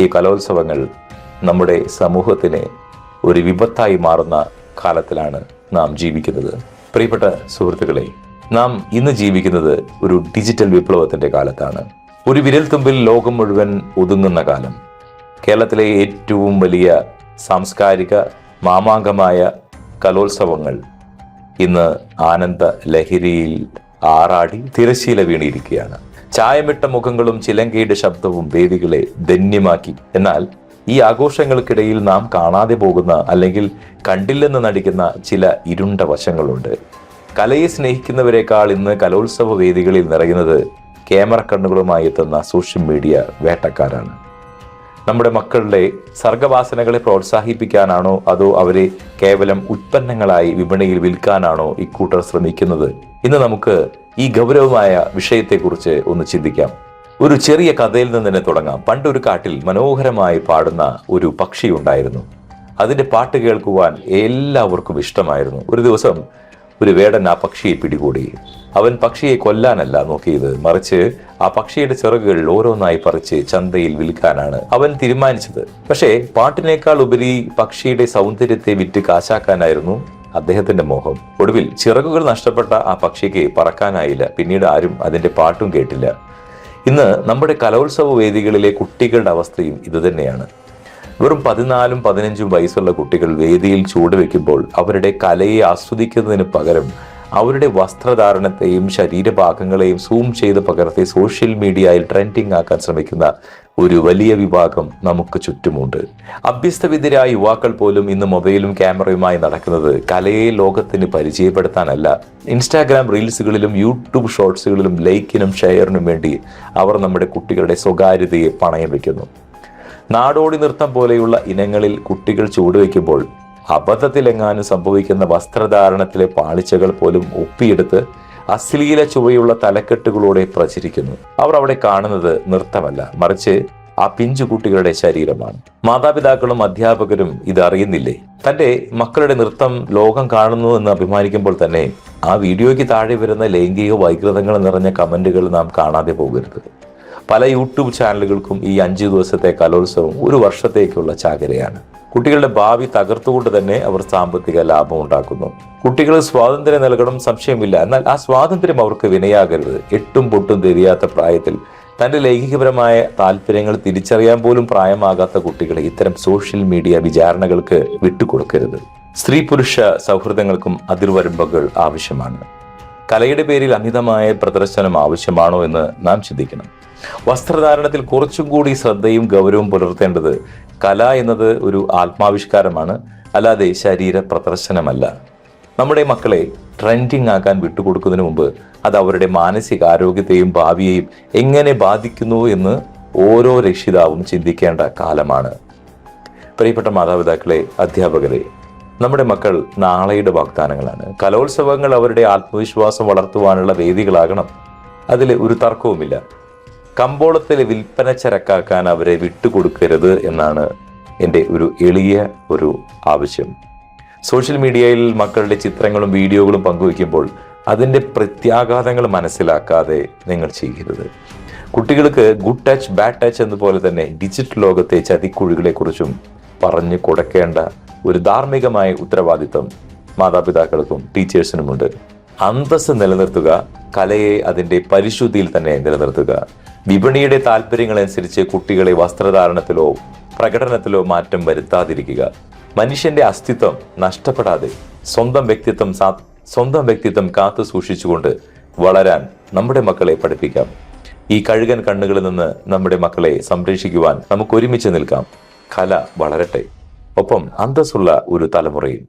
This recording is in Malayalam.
ഈ കലോത്സവങ്ങൾ നമ്മുടെ സമൂഹത്തിന് ഒരു വിപത്തായി മാറുന്ന കാലത്തിലാണ് നാം ജീവിക്കുന്നത്. പ്രിയപ്പെട്ട സുഹൃത്തുക്കളെ, നാം ഇന്ന് ജീവിക്കുന്നത് ഒരു ഡിജിറ്റൽ വിപ്ലവത്തിന്റെ കാലത്താണ്. ഒരു വിരൽത്തുമ്പിൽ ലോകം മുഴുവൻ ഒതുങ്ങുന്ന കാലം. കേരളത്തിലെ ഏറ്റവും വലിയ സാംസ്കാരിക മാമാങ്കമായ കലോത്സവങ്ങൾ ഇന്ന് ആനന്ദ ലഹരിയിൽ ആറാടി തിരശീല വീണിരിക്കുകയാണ്. ചായമിട്ട മുഖങ്ങളും ചിലങ്കയുടെ ശബ്ദവും വേദികളെ ധന്യമാക്കി. എന്നാൽ ഈ ആഘോഷങ്ങൾക്കിടയിൽ നാം കാണാതെ പോകുന്ന അല്ലെങ്കിൽ കണ്ടില്ലെന്ന് നടിക്കുന്ന ചില ഇരുണ്ട വശങ്ങളുണ്ട്. കലയെ സ്നേഹിക്കുന്നവരെക്കാൾ ഇന്ന് കലോത്സവ വേദികളിൽ നിറയുന്നത് ക്യാമറ കണ്ണുകളുമായി എത്തുന്ന സോഷ്യൽ മീഡിയ വേട്ടക്കാരാണ്. നമ്മുടെ മക്കളുടെ സർഗവാസനകളെ പ്രോത്സാഹിപ്പിക്കാനാണോ അതോ അവരെ കേവലം ഉൽപ്പന്നങ്ങളായി വിപണിയിൽ വിൽക്കാനാണോ ഇക്കൂട്ടർ ശ്രമിക്കുന്നത്? ഇന്ന് നമുക്ക് ഈ ഗൗരവമായ വിഷയത്തെക്കുറിച്ച് ഒന്ന് ചിന്തിക്കാം. ഒരു ചെറിയ കഥയിൽ നിന്ന് തന്നെ തുടങ്ങാം. പണ്ടൊരു കാട്ടിൽ മനോഹരമായി പാടുന്ന ഒരു പക്ഷി ഉണ്ടായിരുന്നു. അതിന്റെ പാട്ട് കേൾക്കുവാൻ എല്ലാവർക്കും ഇഷ്ടമായിരുന്നു. ഒരു ദിവസം ഒരു വേടൻ ആ പക്ഷിയെ പിടികൂടി. അവൻ പക്ഷിയെ കൊല്ലാനല്ല നോക്കിയത്, മറിച്ച് ആ പക്ഷിയുടെ ചിറകുകൾ ഓരോന്നായി പറിച്ച് ചന്തയിൽ വിൽക്കാനാണ് അവൻ തീരുമാനിച്ചത്. പക്ഷേ പാട്ടിനേക്കാൾ ഉപരി പക്ഷിയുടെ സൗന്ദര്യത്തെ വിറ്റ് കാശാക്കാനായിരുന്നു അദ്ദേഹത്തിന്റെ മോഹം. ഒടുവിൽ ചിറകുകൾ നഷ്ടപ്പെട്ട ആ പക്ഷിക്ക് പറക്കാനായില്ല. പിന്നീട് ആരും അതിന്റെ പാട്ടും കേട്ടില്ല. ഇന്ന് നമ്മുടെ കലോത്സവ വേദികളിലെ കുട്ടികളുടെ അവസ്ഥയും ഇതുതന്നെയാണ്. വെറും 14-15 വയസ്സുള്ള കുട്ടികൾ വേദിയിൽ ചുവടുവെക്കുമ്പോൾ അവരുടെ കലയെ ആസ്വദിക്കുന്നതിന് പകരം അവരുടെ വസ്ത്രധാരണത്തെയും ശരീരഭാഗങ്ങളെയും സൂം ചെയ്ത് പകർത്തി സോഷ്യൽ മീഡിയയിൽ ട്രെൻഡിങ് ആക്കാൻ ശ്രമിക്കുന്ന ഒരു വലിയ വിഭാഗം നമുക്ക് ചുറ്റുമുണ്ട്. അഭ്യസ്തവിദ്യരായ യുവാക്കൾ പോലും ഇന്ന് മൊബൈലും ക്യാമറയുമായി നടക്കുന്നത് കലയെ ലോകത്തിന് പരിചയപ്പെടുത്താനല്ല. ഇൻസ്റ്റാഗ്രാം റീൽസുകളിലും യൂട്യൂബ് ഷോർട്സുകളിലും ലൈക്കിനും ഷെയറിനും വേണ്ടി അവർ നമ്മുടെ കുട്ടികളുടെ സ്വകാര്യതയെ പണയം വെക്കുന്നു. നാടോടി നൃത്തം പോലെയുള്ള ഇനങ്ങളിൽ കുട്ടികൾ ചുവടുവെക്കുമ്പോൾ അബദ്ധത്തിലെങ്ങാനും സംഭവിക്കുന്ന വസ്ത്രധാരണത്തിലെ പാളിച്ചകൾ പോലും ഒപ്പിയെടുത്ത് അശ്ലീല ചുവയുള്ള തലക്കെട്ടുകളോടെ പ്രചരിക്കുന്നു. അവർ അവിടെ കാണുന്നത് നൃത്തമല്ല, മറിച്ച് ആ പിഞ്ചു കുട്ടികളുടെ ശരീരമാണ്. മാതാപിതാക്കളും അധ്യാപകരും ഇത് അറിയുന്നില്ലേ? തന്റെ മക്കളുടെ നൃത്തം ലോകം കാണുന്നു എന്ന് അഭിമാനിക്കുമ്പോൾ തന്നെ ആ വീഡിയോയ്ക്ക് താഴെ വരുന്ന ലൈംഗിക വൈകൃതങ്ങൾ നിറഞ്ഞ കമന്റുകൾ നാം കാണാതെ പോകരുത്. പല യൂട്യൂബ് ചാനലുകൾക്കും ഈ 5 ദിവസത്തെ കലോത്സവം ഒരു വർഷത്തേക്കുള്ള ചാകരയാണ്. കുട്ടികളുടെ ഭാവി തകർത്തുകൊണ്ട് തന്നെ അവർ സാമ്പത്തിക ലാഭം ഉണ്ടാക്കുന്നു. കുട്ടികൾ സ്വാതന്ത്ര്യം നൽകണം, സംശയമില്ല. എന്നാൽ ആ സ്വാതന്ത്ര്യം അവർക്ക് വിനയാകരുത്. എട്ടും പൊട്ടും തിരിയാത്ത പ്രായത്തിൽ തന്റെ ലൈംഗികപരമായ താല്പര്യങ്ങൾ തിരിച്ചറിയാൻ പോലും പ്രായമാകാത്ത കുട്ടികളെ ഇത്തരം സോഷ്യൽ മീഡിയ വിചാരണകൾക്ക് വിട്ടുകൊടുക്കരുത്. സ്ത്രീ പുരുഷ സൗഹൃദങ്ങൾക്കും അതിർവരമ്പുകൾ ആവശ്യമാണ്. കലയുടെ പേരിൽ അമിതമായ പ്രദർശനം ആവശ്യമാണോ എന്ന് നാം ചിന്തിക്കണം. വസ്ത്രധാരണത്തിൽ കുറച്ചും കൂടി ശ്രദ്ധയും ഗൗരവവും പുലർത്തേണ്ടത് കല എന്നത് ഒരു ആത്മാവിഷ്കാരമാണ്, അല്ലാതെ ശരീര പ്രദർശനമല്ല. നമ്മുടെ മക്കളെ ട്രെൻഡിങ് ആക്കാൻ വിട്ടുകൊടുക്കുന്നതിന് മുമ്പ് അത് അവരുടെ മാനസികാരോഗ്യത്തെയും ഭാവിയെയും എങ്ങനെ ബാധിക്കുന്നു എന്ന് ഓരോ രക്ഷിതാവും ചിന്തിക്കേണ്ട കാലമാണ്. പ്രിയപ്പെട്ട മാതാപിതാക്കളെ, അധ്യാപകരെ, നമ്മുടെ മക്കൾ നാളെയുടെ വാഗ്ദാനങ്ങളാണ്. കലോത്സവങ്ങൾ അവരുടെ ആത്മവിശ്വാസം വളർത്തുവാനുള്ള വേദികളാകണം. അതിൽ ഒരു തർക്കവുമില്ല. കമ്പോളത്തിലെ വിൽപ്പന ചരക്കാക്കാൻ അവരെ വിട്ടുകൊടുക്കരുത് എന്നാണ് എൻ്റെ ഒരു എളിയ ആവശ്യം. സോഷ്യൽ മീഡിയയിൽ മക്കളുടെ ചിത്രങ്ങളും വീഡിയോകളും പങ്കുവയ്ക്കുമ്പോൾ അതിൻ്റെ പ്രത്യാഘാതങ്ങൾ മനസ്സിലാക്കാതെ നിങ്ങൾ ചെയ്യരുത്. കുട്ടികൾക്ക് ഗുഡ് ടച്ച് ബാഡ് ടച്ച് എന്നപോലെ തന്നെ ഡിജിറ്റൽ ലോകത്തെ ചതിക്കുഴികളെക്കുറിച്ചും പറഞ്ഞു കൊടുക്കേണ്ട ഒരു ധാർമ്മികമായ ഉത്തരവാദിത്വം മാതാപിതാക്കൾക്കും ടീച്ചേഴ്സിനുമുണ്ട്. അന്തസ്സ് നിലനിർത്തുക, കലയെ അതിൻ്റെ പരിശുദ്ധിയിൽ തന്നെ നിലനിർത്തുക. വിപണിയുടെ താല്പര്യങ്ങളനുസരിച്ച് കുട്ടികളെ വസ്ത്രധാരണത്തിലോ പ്രകടനത്തിലോ മാറ്റം വരുത്താതിരിക്കുക. മനുഷ്യന്റെ അസ്തിത്വം നഷ്ടപ്പെടാതെ സ്വന്തം വ്യക്തിത്വം കാത്തു സൂക്ഷിച്ചുകൊണ്ട് വളരാൻ നമ്മുടെ മക്കളെ പഠിപ്പിക്കാം. ഈ കഴുകൻ കണ്ണുകളിൽ നിന്ന് നമ്മുടെ മക്കളെ സംരക്ഷിക്കുവാൻ നമുക്ക് ഒരുമിച്ച് നിൽക്കാം. കല വളരട്ടെ, ഒപ്പം അന്തസ്സുള്ള ഒരു തലമുറയും.